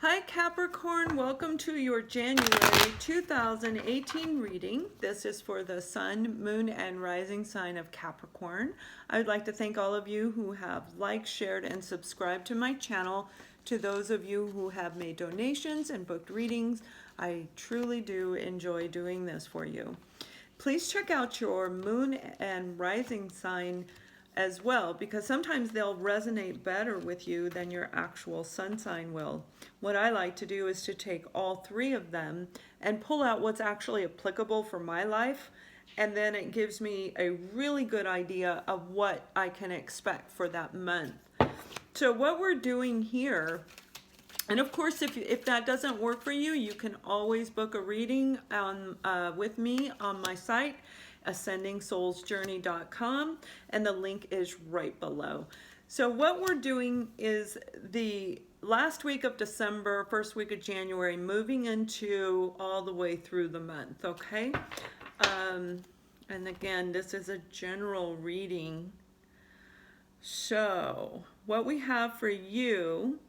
Hi Capricorn, welcome to your January 2018 reading. This is for the Sun, Moon, and Rising sign of Capricorn. I would like to thank all of you who have liked, shared, and subscribed to my channel. To those of you who have made donations and booked readings, I truly do enjoy doing this for you. Please check out your Moon and Rising sign as well, because sometimes they'll resonate better with you than your actual sun sign will. What I like to do is to take all three of them and pull out what's actually applicable for my life, and then it gives me a really good idea of what I can expect for that month. So what we're doing here, and of course if that doesn't work for you, you can always book a reading with me on my site, ascendingsoulsjourney.com, and the link is right below. So what we're doing is the last week of December, first week of January, moving into all the way through the month, okay? And again, this is a general reading. So what we have for you,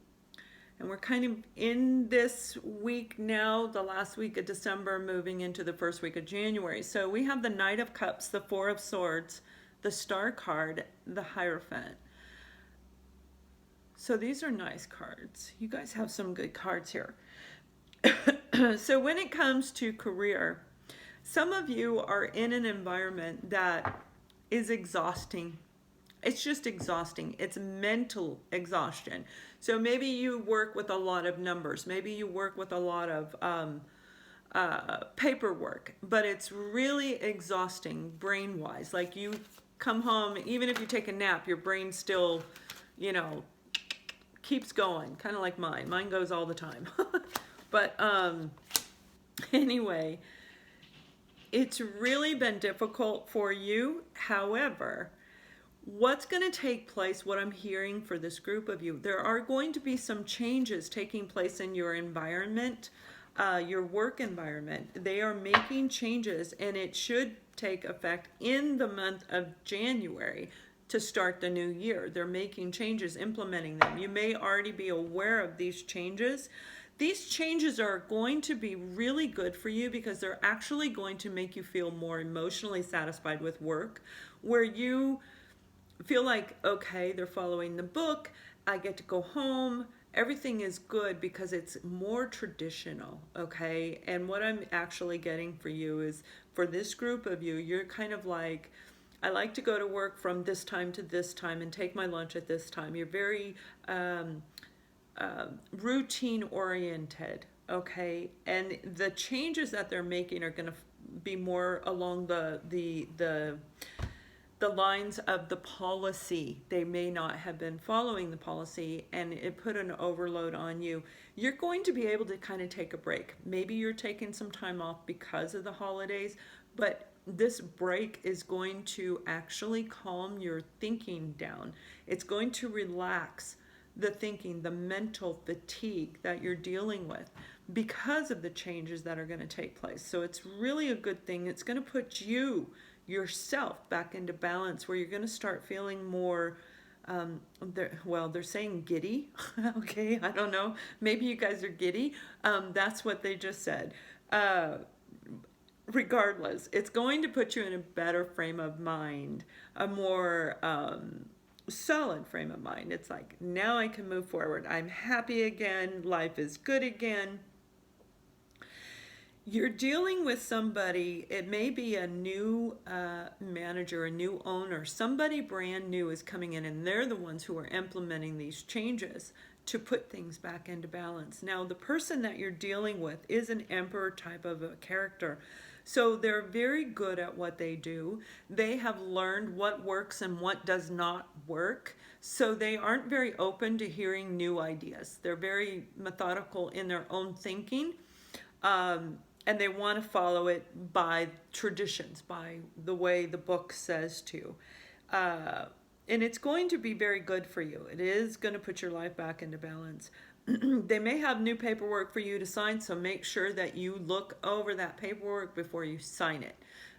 and we're kind of in this week now, the last week of December, moving into the first week of January. So we have the Knight of Cups, the Four of Swords, the Star card, the Hierophant. So these are nice cards. You guys have some good cards here. So when it comes to career, some of you are in an environment that is exhausting. It's just exhausting. It's mental exhaustion. So maybe you work with a lot of numbers. Maybe you work with a lot of paperwork, but it's really exhausting brain-wise. Like you come home, even if you take a nap, your brain still, keeps going, kind of like mine. Mine goes all the time. But anyway, it's really been difficult for you. However, what's going to take place, what I'm hearing for this group of you, there are going to be some changes taking place in your environment, your work environment. They are making changes, and it should take effect in the month of January to start the new year. They're making changes, implementing them. You may already be aware of these changes. These changes are going to be really good for you because they're actually going to make you feel more emotionally satisfied with work, where you feel like, okay, they're following the book, I get to go home, everything is good because it's more traditional, okay? And what I'm actually getting for you is, for this group of you, you're kind of like, I like to go to work from this time to this time and take my lunch at this time. You're very routine oriented, okay? And the changes that they're making are going to be more along the lines of the policy. They may not have been following the policy, and it put an overload on you. You're going to be able to kind of take a break. Maybe you're taking some time off because of the holidays, but this break is going to actually calm your thinking down. It's going to relax the thinking, the mental fatigue that you're dealing with because of the changes that are going to take place. So it's really a good thing. It's going to put yourself back into balance, where you're going to start feeling more, they're saying giddy. Okay, I don't know. Maybe you guys are giddy. That's what they just said. Regardless, it's going to put you in a better frame of mind, a more solid frame of mind. It's like, now I can move forward. I'm happy again. Life is good again. You're dealing with somebody, it may be a new manager, a new owner, somebody brand new is coming in, and they're the ones who are implementing these changes to put things back into balance. Now, the person that you're dealing with is an emperor type of a character. So they're very good at what they do. They have learned what works and what does not work. So they aren't very open to hearing new ideas. They're very methodical in their own thinking. And they want to follow it by traditions, by the way the book says to. And it's going to be very good for you. It is going to put your life back into balance. They may have new paperwork for you to sign, so make sure that you look over that paperwork before you sign it,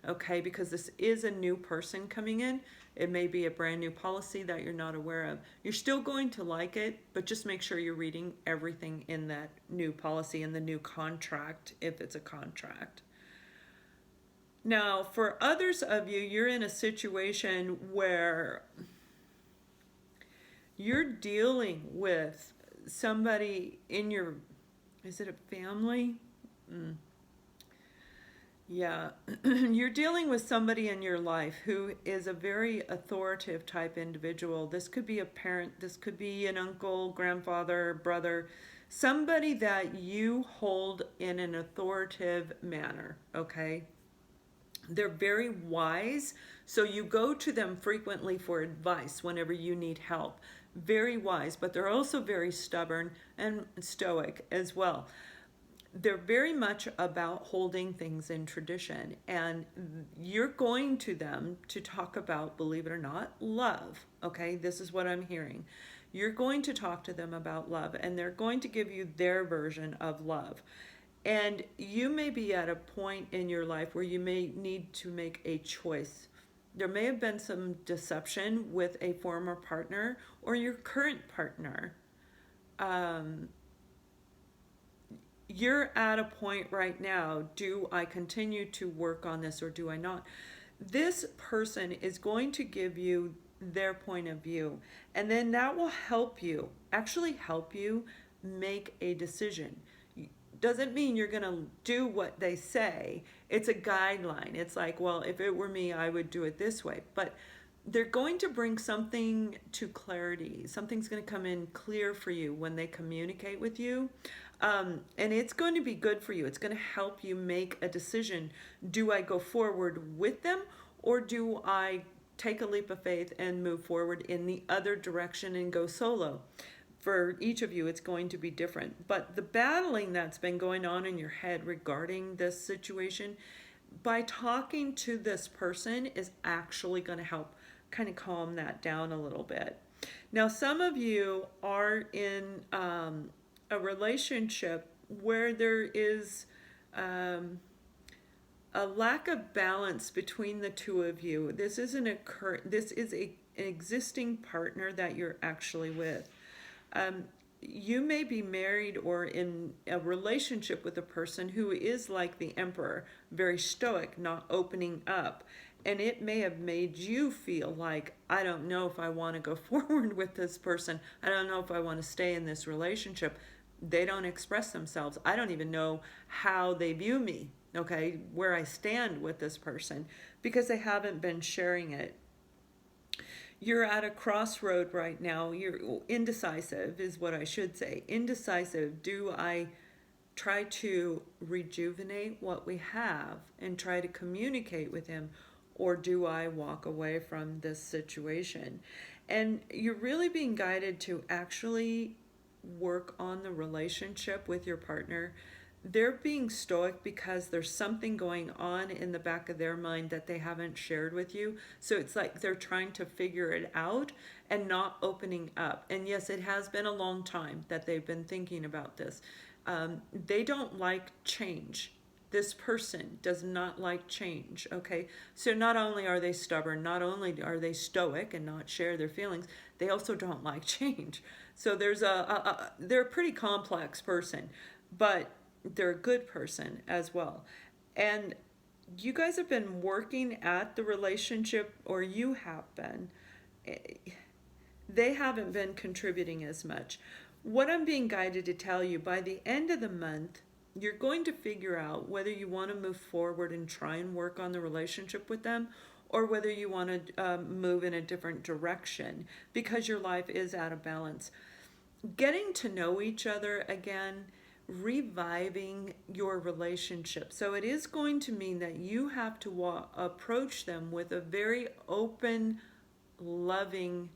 okay? Because this is a new person coming in. It may be a brand new policy that you're not aware of. You're still going to like it, but just make sure you're reading everything in that new policy and the new contract, if it's a contract. Now, for others of you, you're in a situation where you're dealing with somebody in your, is it a family? Yeah, you're dealing with somebody in your life who is a very authoritative type individual. This could be a parent, this could be an uncle, grandfather, brother, somebody that you hold in an authoritative manner, okay? They're very wise, so you go to them frequently for advice whenever you need help. Very wise, but they're also very stubborn and stoic as well. They're very much about holding things in tradition, and you're going to them to talk about, believe it or not, love. Okay, this is what I'm hearing. You're going to talk to them about love, and they're going to give you their version of love. And you may be at a point in your life where you may need to make a choice. There may have been some deception with a former partner or your current partner. You're at a point right now, do I continue to work on this or do I not? This person is going to give you their point of view, and then that will actually help you make a decision. Doesn't mean you're going to do what they say. It's a guideline. It's like, well, if it were me, I would do it this way. But they're going to bring something to clarity. Something's going to come in clear for you when they communicate with you. And it's going to be good for you. It's going to help you make a decision. Do I go forward with them, or do I take a leap of faith and move forward in the other direction and go solo? For each of you, it's going to be different. But the battling that's been going on in your head regarding this situation, by talking to this person, is actually going to help kind of calm that down a little bit. Now, some of you are in a relationship where there is a lack of balance between the two of you. This is an existing partner that you're actually with. You may be married or in a relationship with a person who is like the emperor, very stoic, not opening up. And it may have made you feel like, I don't know if I want to go forward with this person. I don't know if I want to stay in this relationship. They don't express themselves. I don't even know how they view me, okay, where I stand with this person, because they haven't been sharing it. You're at a crossroad right now. You're indecisive, is what I should say. Indecisive. Do I try to rejuvenate what we have and try to communicate with him, or do I walk away from this situation? And you're really being guided to actually work on the relationship with your partner. They're being stoic because there's something going on in the back of their mind that they haven't shared with you. So it's like they're trying to figure it out and not opening up. And yes, it has been a long time that they've been thinking about this. They don't like change. This person does not like change, okay? So not only are they stubborn, not only are they stoic and not share their feelings, they also don't like change. So they're a pretty complex person, but they're a good person as well. And you guys have been working at the relationship, or you have been. They haven't been contributing as much. What I'm being guided to tell you, by the end of the month, you're going to figure out whether you want to move forward and try and work on the relationship with them, or whether you want to move in a different direction, because your life is out of balance. Getting to know each other again, reviving your relationship. So it is going to mean that you have to approach them with a very open, loving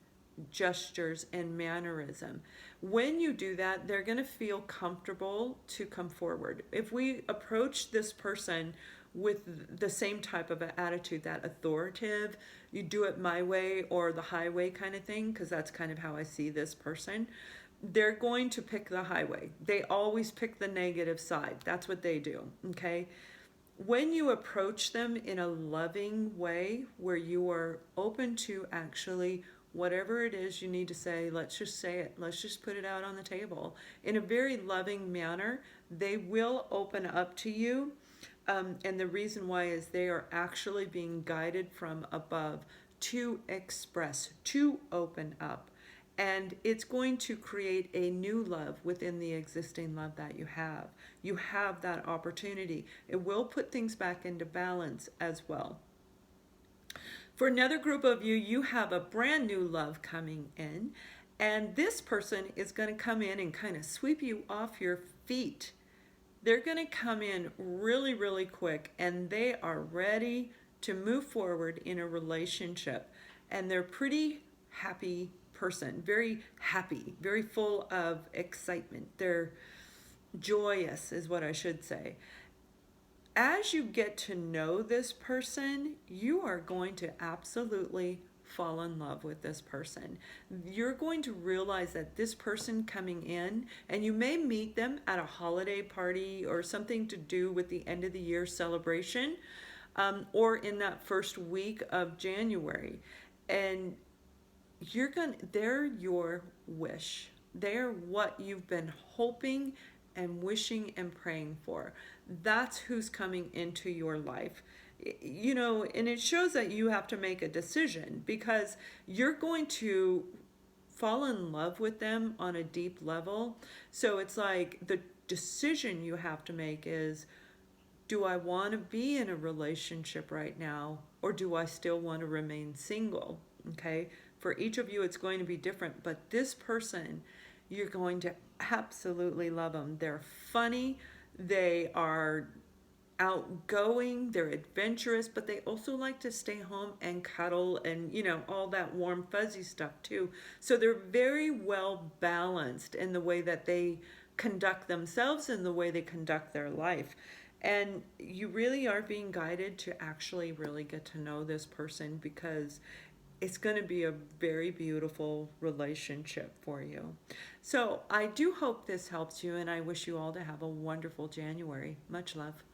gestures and mannerism. When you do that, they're going to feel comfortable to come forward. If we approach this person with the same type of attitude, that authoritative, you do it my way or the highway kind of thing, because that's kind of how I see this person. they're going to pick the highway. They always pick the negative side. That's what they do, okay? When you approach them in a loving way where you are open to actually whatever it is you need to say, let's just say it. Let's just put it out on the table. In a very loving manner, they will open up to you. And the reason why is they are actually being guided from above to express, to open up. And it's going to create a new love within the existing love that you have. You have that opportunity. It will put things back into balance as well. For another group of you, you have a brand new love coming in, and this person is going to come in and kind of sweep you off your feet. They're going to come in really, really quick, and they are ready to move forward in a relationship. And they're pretty happy person, very happy, very full of excitement. They're joyous is what I should say. As you get to know this person, you are going to absolutely fall in love with this person. You're going to realize that this person coming in, and you may meet them at a holiday party or something to do with the end of the year celebration, or in that first week of January. And they're your wish. They're what you've been hoping and wishing and praying for. That's who's coming into your life. You know, and it shows that you have to make a decision, because you're going to fall in love with them on a deep level. So it's like the decision you have to make is, do I want to be in a relationship right now, or do I still want to remain single? Okay, for each of you it's going to be different, but this person, you're going to absolutely love them. They're funny, they are outgoing, they're adventurous, but they also like to stay home and cuddle and, you know, all that warm fuzzy stuff too. So they're very well balanced in the way that they conduct themselves and the way they conduct their life. And you really are being guided to actually really get to know this person, because it's going to be a very beautiful relationship for you. So I do hope this helps you, and I wish you all to have a wonderful January. Much love.